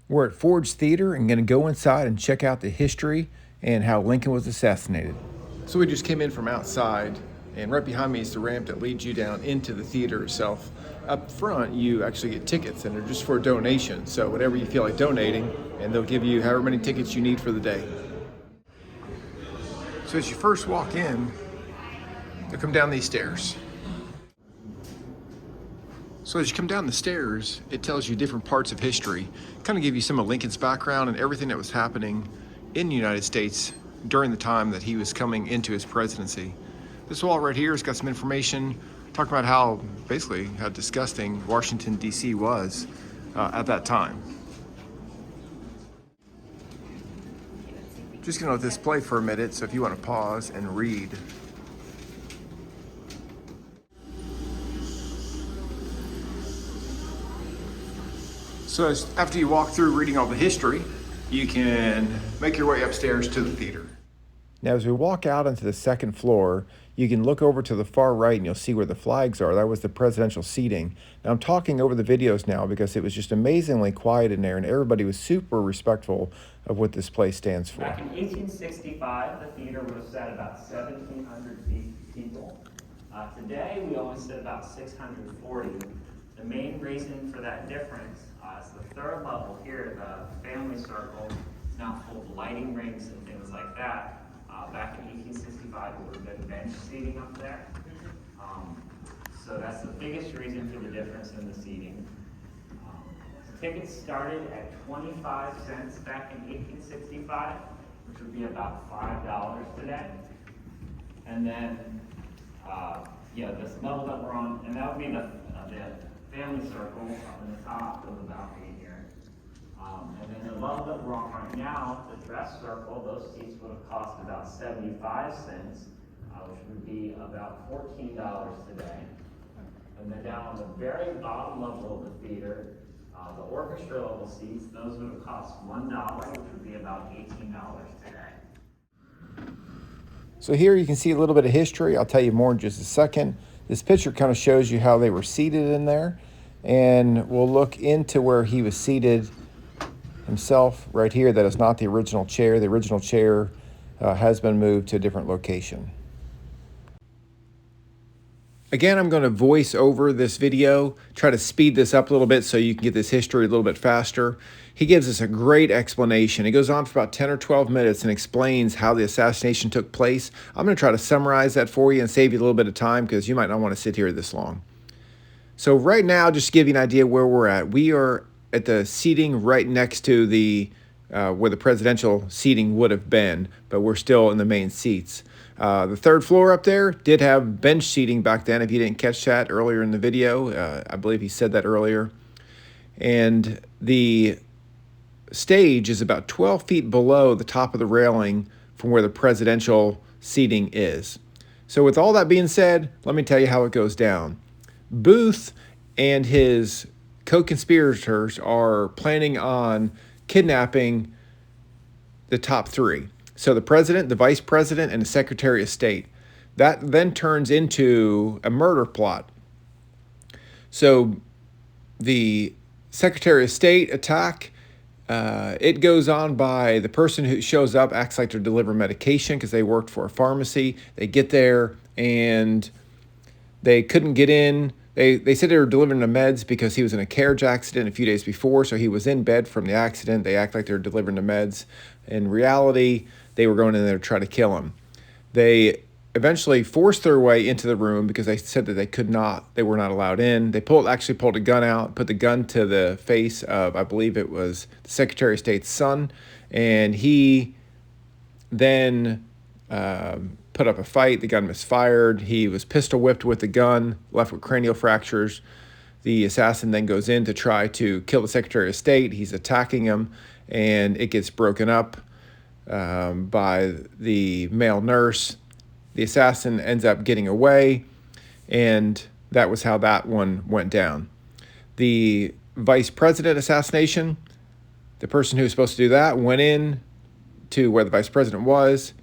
We're at Ford's Theater and going to go inside and check out the history and how Lincoln was assassinated. So we just came in from outside, and right behind me is the ramp that leads you down into the theater itself. Up front, you actually get tickets, and they're just for donation. So whatever you feel like donating, and they'll give you however many tickets you need for the day. So as you first walk in, you'll come down these stairs. So as you come down the stairs, it tells you different parts of history, kind of give you some of Lincoln's background and everything that was happening in the United States during the time that he was coming into his presidency. This wall right here has got some information talking about how disgusting Washington, D.C. was at that time. Just gonna let this play for a minute, so if you want to pause and read. So after you walk through reading all the history, you can make your way upstairs to the theater. Now, as we walk out onto the second floor, you can look over to the far right and you'll see where the flags are. That was the presidential seating. Now, I'm talking over the videos now because it was just amazingly quiet in there and everybody was super respectful of what this place stands for. Back in 1865, the theater would have sat about 1,700 people. Today, we only sit about 640. The main reason for that difference is the third level here, the family circle, is now full of lighting rings and things like that. Back in 1865, it would have been bench seating up there. So that's the biggest reason for the difference in the seating. Tickets started at 25 cents back in 1865, which would be about $5 today. And then, this level that we're on, and that would be the family circle up in the top of the balcony here. And then the level that we're on right now, the dress circle, those seats would have cost about 75 cents, which would be about $14 today. And then down on the very bottom level of the theater, the orchestra level seats, those would have cost $1, which would be about $18 today. So here you can see a little bit of history. I'll tell you more in just a second. This picture kind of shows you how they were seated in there. And we'll look into where he was seated himself right here. That is not the original chair. The original chair has been moved to a different location. Again, I'm going to voice over this video, try to speed this up a little bit so you can get this history a little bit faster. He gives us a great explanation. He goes on for about 10 or 12 minutes and explains how the assassination took place. I'm going to try to summarize that for you and save you a little bit of time because you might not want to sit here this long. So right now, just to give you an idea where we're at, we are at the seating right next to the where the presidential seating would have been, but we're still in the main seats. The third floor up there did have bench seating back then. If you didn't catch that earlier in the video, I believe he said that earlier. And the stage is about 12 feet below the top of the railing from where the presidential seating is. So with all that being said, let me tell you how it goes down. Booth and his co-conspirators are planning on kidnapping the top three. So the president, the vice president, and the secretary of state. That then turns into a murder plot. So the secretary of state attack, it goes on by the person who shows up acts like to deliver medication because they worked for a pharmacy. They get there and they couldn't get in. They said they were delivering the meds because he was in a carriage accident a few days before, so he was in bed from the accident. They act like they were delivering the meds. In reality, they were going in there to try to kill him. They eventually forced their way into the room because they said that they were not allowed in. They actually pulled a gun out, put the gun to the face of, I believe it was the Secretary of State's son, and he then put up a fight. The gun misfired. He was pistol whipped with the gun, left with cranial fractures. The assassin then goes in to try to kill the Secretary of State. He's attacking him, and it gets broken up by the male nurse. The assassin ends up getting away, and that was how that one went down. The vice president assassination, the person who was supposed to do that went in to where the vice president was.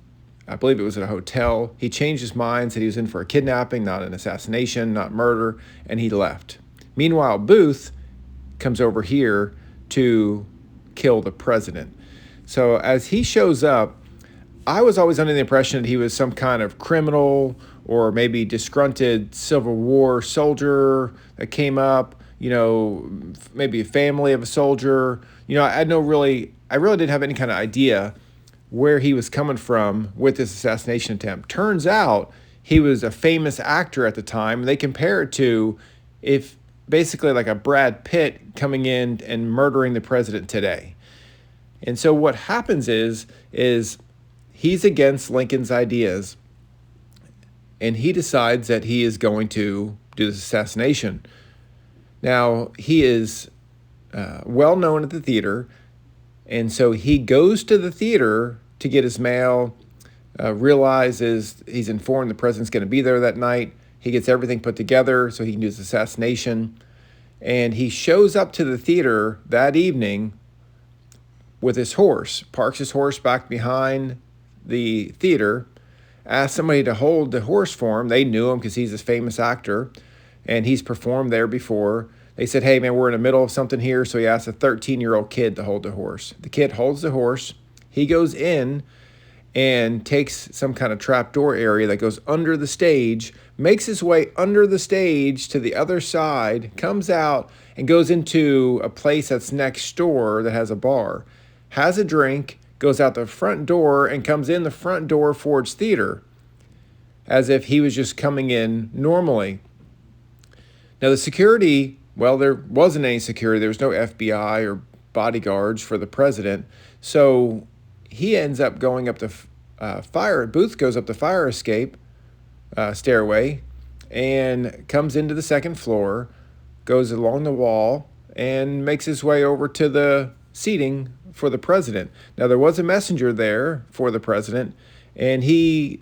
I believe it was at a hotel. He changed his mind, said he was in for a kidnapping, not an assassination, not murder, and he left. Meanwhile, Booth comes over here to kill the president. So as he shows up, I was always under the impression that he was some kind of criminal or maybe disgruntled Civil War soldier that came up, maybe a family of a soldier. I really didn't have any kind of idea where he was coming from with this assassination attempt. Turns out he was a famous actor at the time. They compare it to if basically like a Brad Pitt coming in and murdering the president today. And so what happens is he's against Lincoln's ideas, and he decides that he is going to do this assassination. Now, he is well known at the theater, and so he goes to the theater to get his mail, realizes he's informed the president's going to be there that night. He gets everything put together so he can do his assassination. And he shows up to the theater that evening with his horse, parks his horse back behind the theater, asks somebody to hold the horse for him. They knew him because he's this famous actor, and he's performed there before. They said, hey, man, we're in the middle of something here, so he asked a 13-year-old kid to hold the horse. The kid holds the horse. He goes in and takes some kind of trapdoor area that goes under the stage, makes his way under the stage to the other side, comes out, and goes into a place that's next door that has a bar, has a drink, goes out the front door, and comes in the front door Ford's Theater as if he was just coming in normally. Now, the security, well, there wasn't any security. There was no FBI or bodyguards for the president. So he ends up going up the Booth goes up the fire escape stairway and comes into the second floor, goes along the wall, and makes his way over to the seating for the president. Now, there was a messenger there for the president, and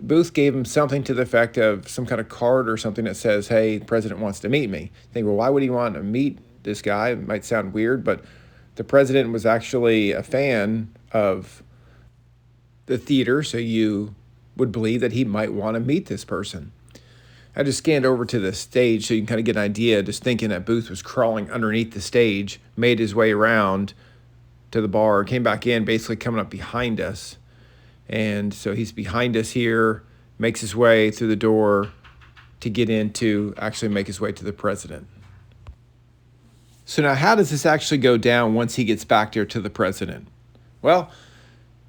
Booth gave him something to the effect of some kind of card or something that says, hey, the president wants to meet me. I think, well, why would he want to meet this guy? It might sound weird, but the president was actually a fan of the theater, so you would believe that he might want to meet this person. I just scanned over to the stage so you can kind of get an idea, just thinking that Booth was crawling underneath the stage, made his way around to the bar, came back in, basically coming up behind us. And so he's behind us here, makes his way through the door to get in to actually make his way to the president. So now how does this actually go down once he gets back there to the president? Well,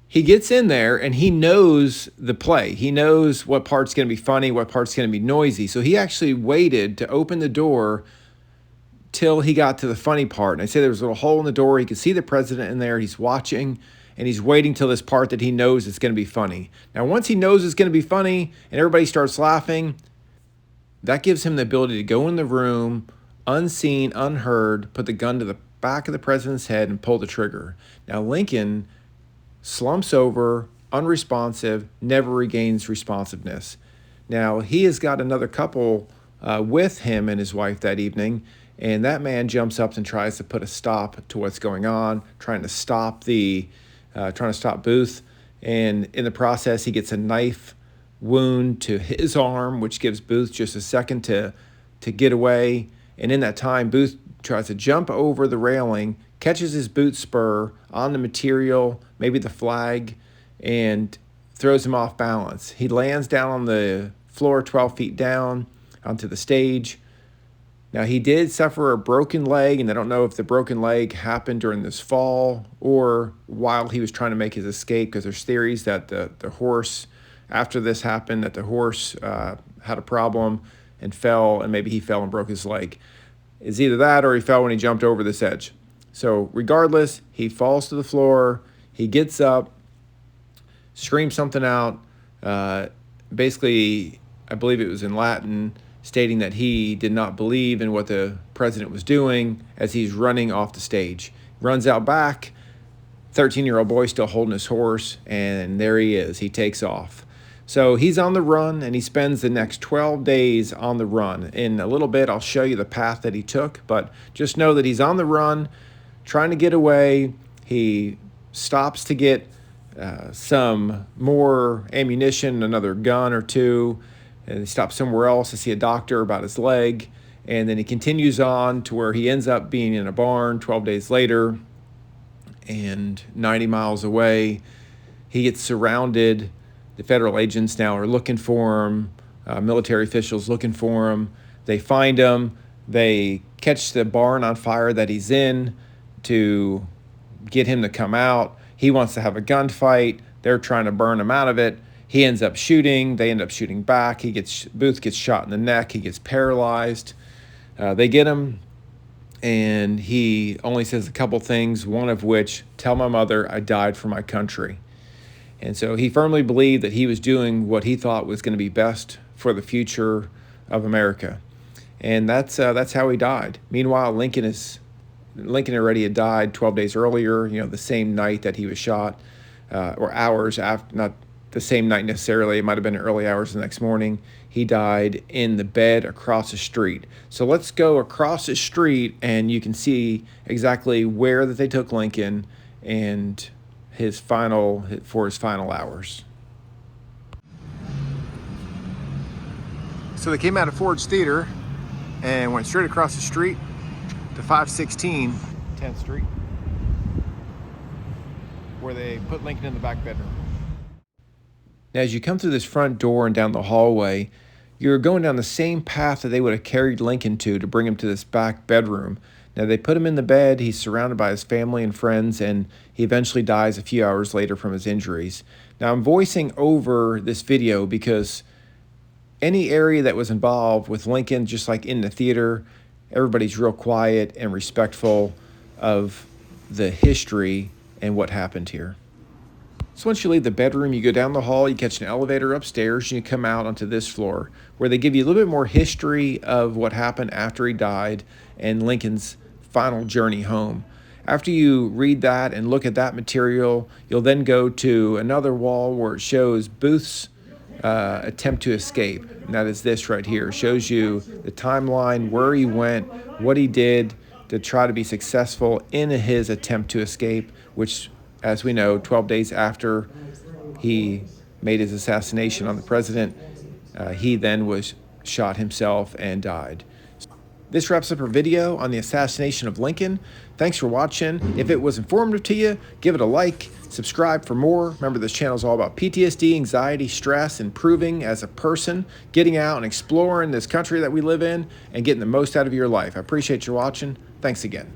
he gets in there and he knows the play. He knows what part's going to be funny, what part's going to be noisy. So he actually waited to open the door till he got to the funny part. And I say there was a little hole in the door. He could see the president in there. He's watching, and he's waiting till this part that he knows is going to be funny. Now, once he knows it's going to be funny and everybody starts laughing, that gives him the ability to go in the room, unseen, unheard, put the gun to the back of the president's head and pull the trigger. Now, Lincoln slumps over, unresponsive, never regains responsiveness. Now, he has got another couple with him and his wife that evening, and that man jumps up and tries to put a stop to what's going on, trying to stop Booth. And in the process, he gets a knife wound to his arm, which gives Booth just a second to get away. And in that time, Booth tries to jump over the railing, catches his boot spur on the material, maybe the flag, and throws him off balance. He lands down on the floor 12 feet down onto the stage. Now, he did suffer a broken leg, and I don't know if the broken leg happened during this fall or while he was trying to make his escape, because there's theories that the horse, after this happened, that the horse had a problem and fell, and maybe he fell and broke his leg. It's either that or he fell when he jumped over this edge. So regardless, he falls to the floor, he gets up, screams something out, basically, I believe it was in Latin, stating that he did not believe in what the president was doing as he's running off the stage. Runs out back, 13-year-old boy still holding his horse, and there he is. He takes off. So he's on the run, and he spends the next 12 days on the run. In a little bit, I'll show you the path that he took, but just know that he's on the run, trying to get away. He stops to get some more ammunition, another gun or two, and he stops somewhere else to see a doctor about his leg, and then he continues on to where he ends up being in a barn 12 days later, and 90 miles away, he gets surrounded. The federal agents now are looking for him, military officials looking for him. They find him. They catch the barn on fire that he's in to get him to come out. He wants to have a gunfight. They're trying to burn him out of it. He ends up shooting. They end up shooting back. Booth gets shot in the neck. He gets paralyzed. They get him, and he only says a couple things, one of which, "Tell my mother I died for my country." And so he firmly believed that he was doing what he thought was going to be best for the future of America. And that's how he died. Meanwhile, Lincoln already had died 12 days earlier, the same night that he was shot, or hours after, not the same night necessarily. It might have been early hours the next morning. He died in the bed across the street. So let's go across the street, and you can see exactly where that they took Lincoln and his final hours. So they came out of Ford's Theater and went straight across the street to 516 10th Street, where they put Lincoln in the back bedroom. Now, as you come through this front door and down the hallway, you're going down the same path that they would have carried Lincoln to bring him to this back bedroom. Now, they put him in the bed. He's surrounded by his family and friends, and he eventually dies a few hours later from his injuries. Now, I'm voicing over this video because any area that was involved with Lincoln, just like in the theater, everybody's real quiet and respectful of the history and what happened here. So once you leave the bedroom, you go down the hall, you catch an elevator upstairs, and you come out onto this floor where they give you a little bit more history of what happened after he died and Lincoln's final journey home. After you read that and look at that material, you'll then go to another wall where it shows Booth's attempt to escape. And that is this right here. It shows you the timeline, where he went, what he did to try to be successful in his attempt to escape, which, as we know, 12 days after he made his assassination on the president, he then was shot himself and died. This wraps up our video on the assassination of Lincoln. Thanks for watching. If it was informative to you, give it a like, subscribe for more. Remember, this channel is all about PTSD, anxiety, stress, improving as a person, getting out and exploring this country that we live in, and getting the most out of your life. I appreciate you watching. Thanks again.